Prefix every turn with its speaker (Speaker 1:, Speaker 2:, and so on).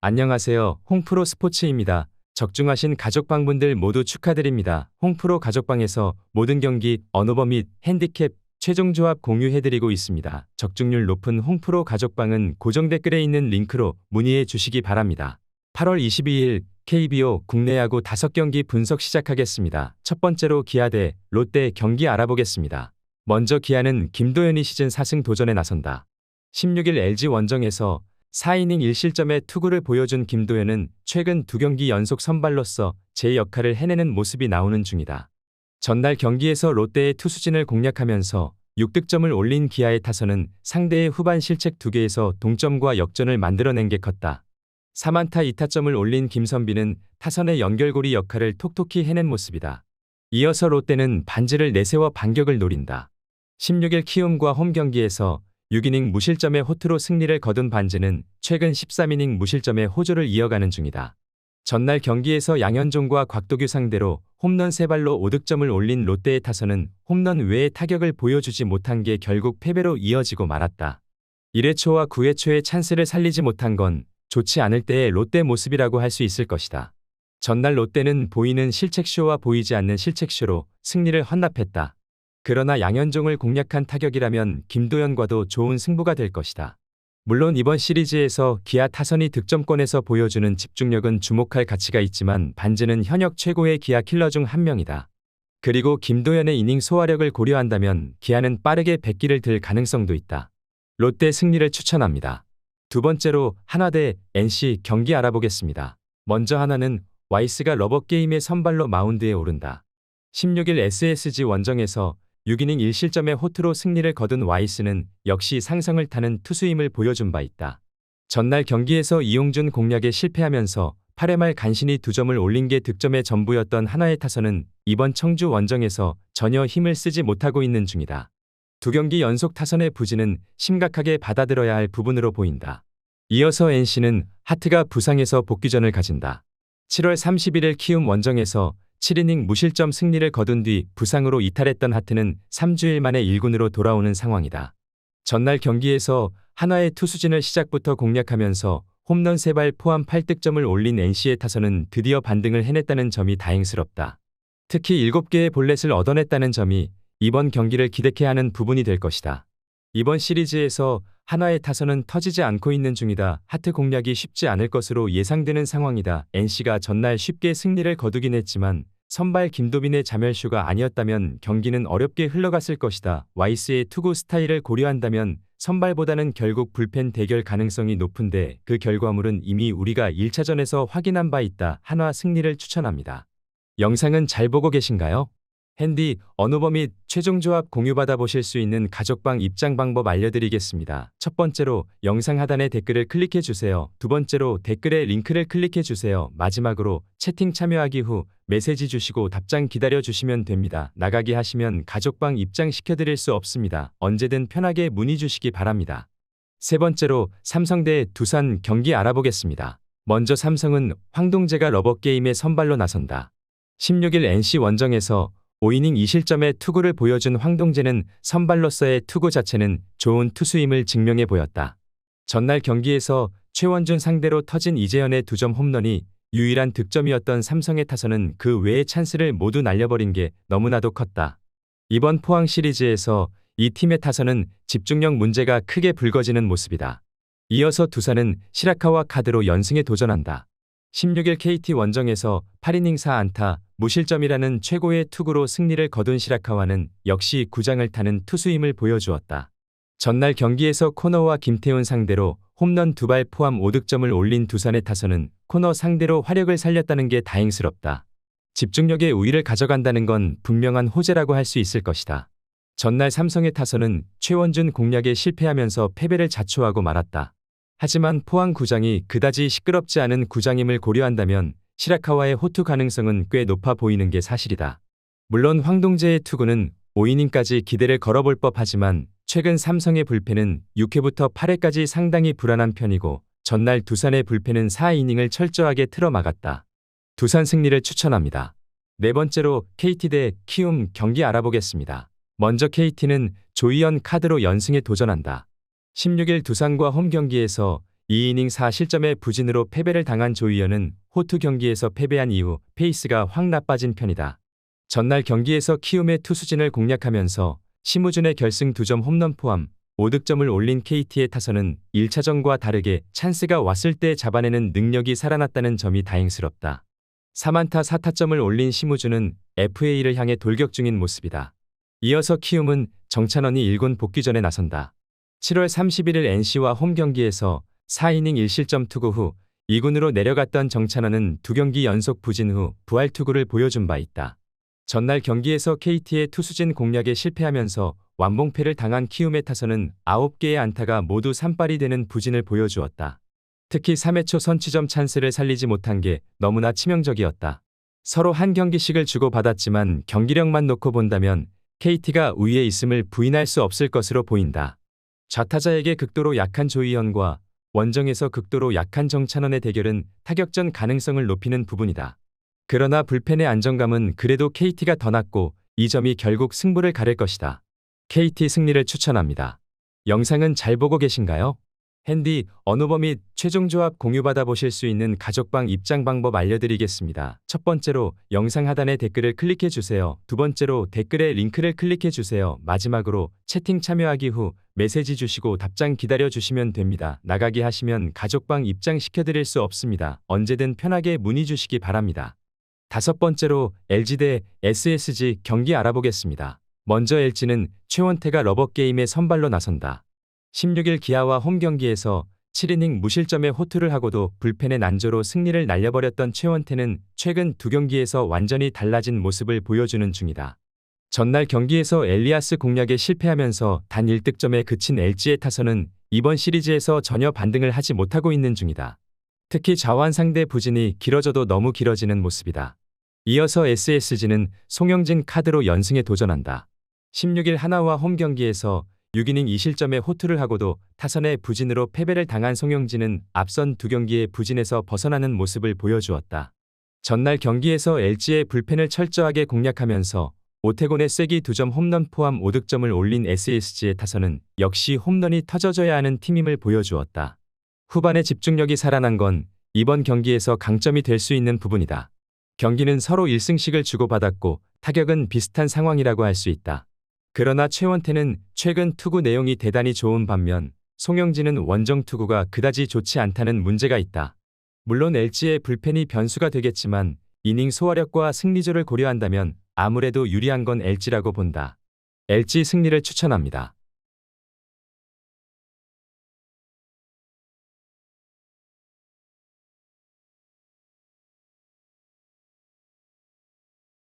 Speaker 1: 안녕하세요. 홍프로 스포츠입니다. 적중하신 가족방분들 모두 축하드립니다. 홍프로 가족방에서 모든 경기, 언오버 및 핸디캡, 최종 조합 공유해드리고 있습니다. 적중률 높은 홍프로 가족방은 고정 댓글에 있는 링크로 문의해 주시기 바랍니다. 8월 22일 KBO 국내 야구 5경기 분석 시작하겠습니다. 첫 번째로 기아 대 롯데 경기 알아보겠습니다. 먼저 기아는 김도현이 시즌 4승 도전에 나선다. 16일 LG 원정에서 4이닝 1실점의 투구를 보여준 김도현은 최근 2경기 연속 선발로서 제 역할을 해내는 모습이 나오는 중이다. 전날 경기에서 롯데의 투수진을 공략하면서 6득점을 올린 기아의 타선은 상대의 후반 실책 2개에서 동점과 역전을 만들어낸 게 컸다. 4안타 2타점을 올린 김선비는 타선의 연결고리 역할을 톡톡히 해낸 모습이다. 이어서 롯데는 반지를 내세워 반격을 노린다. 16일 키움과 홈 경기에서 6이닝 무실점의 호투로 승리를 거둔 반지는 최근 13이닝 무실점의 호조를 이어가는 중이다. 전날 경기에서 양현종과 곽도규 상대로 홈런 3발로 5득점을 올린 롯데의 타선은 홈런 외의 타격을 보여주지 못한 게 결국 패배로 이어지고 말았다. 1회 초와 9회 초의 찬스를 살리지 못한 건 좋지 않을 때의 롯데 모습이라고 할 수 있을 것이다. 전날 롯데는 보이는 실책쇼와 보이지 않는 실책쇼로 승리를 헌납했다. 그러나 양현종을 공략한 타격이라면 김도현과도 좋은 승부가 될 것이다. 물론 이번 시리즈에서 기아 타선이 득점권에서 보여주는 집중력은 주목할 가치가 있지만 반지는 현역 최고의 기아 킬러 중 한 명이다. 그리고 김도현의 이닝 소화력을 고려한다면 기아는 빠르게 100기를 들 가능성도 있다. 롯데 승리를 추천합니다. 두 번째로 하나 대 NC 경기 알아보겠습니다. 먼저 하나는 와이스가 러버게임의 선발로 마운드에 오른다. 16일 SSG 원정에서 6이닝 1실점의 호투로 승리를 거둔 와이스는 역시 상성을 타는 투수임을 보여준 바 있다. 전날 경기에서 이용준 공략에 실패하면서 8회 말 간신히 2점을 올린 게 득점의 전부였던 하나의 타선은 이번 청주 원정에서 전혀 힘을 쓰지 못하고 있는 중이다. 2경기 연속 타선의 부진은 심각하게 받아들여야 할 부분으로 보인다. 이어서 NC는 하트가 부상에서 복귀전을 가진다. 7월 31일 키움 원정에서 7이닝 무실점 승리를 거둔 뒤 부상으로 이탈했던 하트는 3주일 만에 1군으로 돌아오는 상황이다. 전날 경기에서 한화의 투수진을 시작부터 공략하면서 홈런 3발 포함 8득점을 올린 NC의 타선은 드디어 반등을 해냈다는 점이 다행스럽다. 특히 7개의 볼넷을 얻어냈다는 점이 이번 경기를 기대케 하는 부분이 될 것이다. 이번 시리즈에서 한화의 타선은 터지지 않고 있는 중이다. 하트 공략이 쉽지 않을 것으로 예상되는 상황이다. NC가 전날 쉽게 승리를 거두긴 했지만 선발 김도빈의 자멸쇼가 아니었다면 경기는 어렵게 흘러갔을 것이다. 와이스의 투구 스타일을 고려한다면 선발보다는 결국 불펜 대결 가능성이 높은데 그 결과물은 이미 우리가 1차전에서 확인한 바 있다. 한화 승리를 추천합니다. 영상은 잘 보고 계신가요? 핸디, 언오버 및 최종 조합 공유받아 보실 수 있는 가족방 입장 방법 알려드리겠습니다. 첫 번째로 영상 하단에 댓글을 클릭해 주세요. 두 번째로 댓글에 링크를 클릭해 주세요. 마지막으로 채팅 참여하기 후 메시지 주시고 답장 기다려 주시면 됩니다. 나가기 하시면 가족방 입장시켜 드릴 수 없습니다. 언제든 편하게 문의 주시기 바랍니다. 세 번째로 삼성 대 두산 경기 알아보겠습니다. 먼저 삼성은 황동재가 러버게임의 선발로 나선다. 16일 NC 원정에서 5이닝 2실점의 투구를 보여준 황동재는 선발로서의 투구 자체는 좋은 투수임을 증명해 보였다. 전날 경기에서 최원준 상대로 터진 이재현의 2점 홈런이 유일한 득점이었던 삼성의 타선은 그 외의 찬스를 모두 날려버린 게 너무나도 컸다. 이번 포항 시리즈에서 이 팀의 타선은 집중력 문제가 크게 불거지는 모습이다. 이어서 두산은 시라카와 카드로 연승에 도전한다. 16일 KT 원정에서 8이닝 4안타 무실점이라는 최고의 투구로 승리를 거둔 시라카와는 역시 구장을 타는 투수임을 보여주었다. 전날 경기에서 코너와 김태훈 상대로 홈런 2발 포함 5득점을 올린 두산의 타선은 코너 상대로 화력을 살렸다는 게 다행스럽다. 집중력의 우위를 가져간다는 건 분명한 호재라고 할 수 있을 것이다. 전날 삼성의 타선은 최원준 공략에 실패하면서 패배를 자초하고 말았다. 하지만 포항 구장이 그다지 시끄럽지 않은 구장임을 고려한다면 시라카와의 호투 가능성은 꽤 높아 보이는 게 사실이다. 물론 황동재의 투구는 5이닝까지 기대를 걸어볼 법하지만 최근 삼성의 불펜은 6회부터 8회까지 상당히 불안한 편이고 전날 두산의 불펜은 4이닝을 철저하게 틀어막았다. 두산 승리를 추천합니다. 네 번째로 KT 대 키움 경기 알아보겠습니다. 먼저 KT는 조이언 카드로 연승에 도전한다. 16일 두산과 홈 경기에서 2이닝 4실점의 부진으로 패배를 당한 조이현은 호투 경기에서 패배한 이후 페이스가 확 나빠진 편이다. 전날 경기에서 키움의 투수진을 공략하면서 심우준의 결승 2점 홈런 포함 5득점을 올린 KT의 타선은 1차전과 다르게 찬스가 왔을 때 잡아내는 능력이 살아났다는 점이 다행스럽다. 4안타 4타점을 올린 심우준은 FA를 향해 돌격 중인 모습이다. 이어서 키움은 정찬원이 일군 복귀전에 나선다. 7월 31일 NC와 홈 경기에서 4이닝 1실점 투구 후 2군으로 내려갔던 정찬원은 2경기 연속 부진 후 부활 투구를 보여준 바 있다. 전날 경기에서 KT의 투수진 공략에 실패하면서 완봉패를 당한 키움의 타선은 9개의 안타가 모두 산발이 되는 부진을 보여주었다. 특히 3회 초 선취점 찬스를 살리지 못한 게 너무나 치명적이었다. 서로 한 경기씩을 주고받았지만 경기력만 놓고 본다면 KT가 우위에 있음을 부인할 수 없을 것으로 보인다. 좌타자에게 극도로 약한 조이현과 원정에서 극도로 약한 정찬원의 대결은 타격전 가능성을 높이는 부분이다. 그러나 불펜의 안정감은 그래도 KT가 더 낮고 이 점이 결국 승부를 가릴 것이다. KT 승리를 추천합니다. 영상은 잘 보고 계신가요? 핸디, 언어버 및 최종 조합 공유받아 보실 수 있는 가족방 입장 방법 알려드리겠습니다. 첫 번째로 영상 하단의 댓글을 클릭해 주세요. 두 번째로 댓글에 링크를 클릭해 주세요. 마지막으로 채팅 참여하기 후 메시지 주시고 답장 기다려 주시면 됩니다. 나가기 하시면 가족방 입장 시켜드릴 수 없습니다. 언제든 편하게 문의 주시기 바랍니다. 다섯 번째로 LG 대 SSG 경기 알아보겠습니다. 먼저 LG는 최원태가 러버게임에 선발로 나선다. 16일 기아와 홈 경기에서 7이닝 무실점의 호투를 하고도 불펜의 난조로 승리를 날려버렸던 최원태는 최근 2경기에서 완전히 달라진 모습을 보여주는 중이다. 전날 경기에서 엘리아스 공략에 실패하면서 단 1득점에 그친 LG의 타선은 이번 시리즈에서 전혀 반등을 하지 못하고 있는 중이다. 특히 좌완 상대 부진이 길어져도 너무 길어지는 모습이다. 이어서 SSG는 송영진 카드로 연승에 도전한다. 16일 하나와 홈 경기에서 6이닝 2실점의 호투를 하고도 타선의 부진으로 패배를 당한 송영진은 앞선 2경기의 부진에서 벗어나는 모습을 보여주었다. 전날 경기에서 LG의 불펜을 철저하게 공략하면서 오태곤의 쐐기 2점 홈런 포함 5득점을 올린 SSG의 타선은 역시 홈런이 터져줘야 하는 팀임을 보여주었다. 후반에 집중력이 살아난 건 이번 경기에서 강점이 될 수 있는 부분이다. 경기는 서로 1승씩을 주고받았고 타격은 비슷한 상황이라고 할 수 있다. 그러나 최원태는 최근 투구 내용이 대단히 좋은 반면 송영진은 원정 투구가 그다지 좋지 않다는 문제가 있다. 물론 LG의 불펜이 변수가 되겠지만 이닝 소화력과 승리조를 고려한다면 아무래도 유리한 건 LG라고 본다. LG 승리를 추천합니다.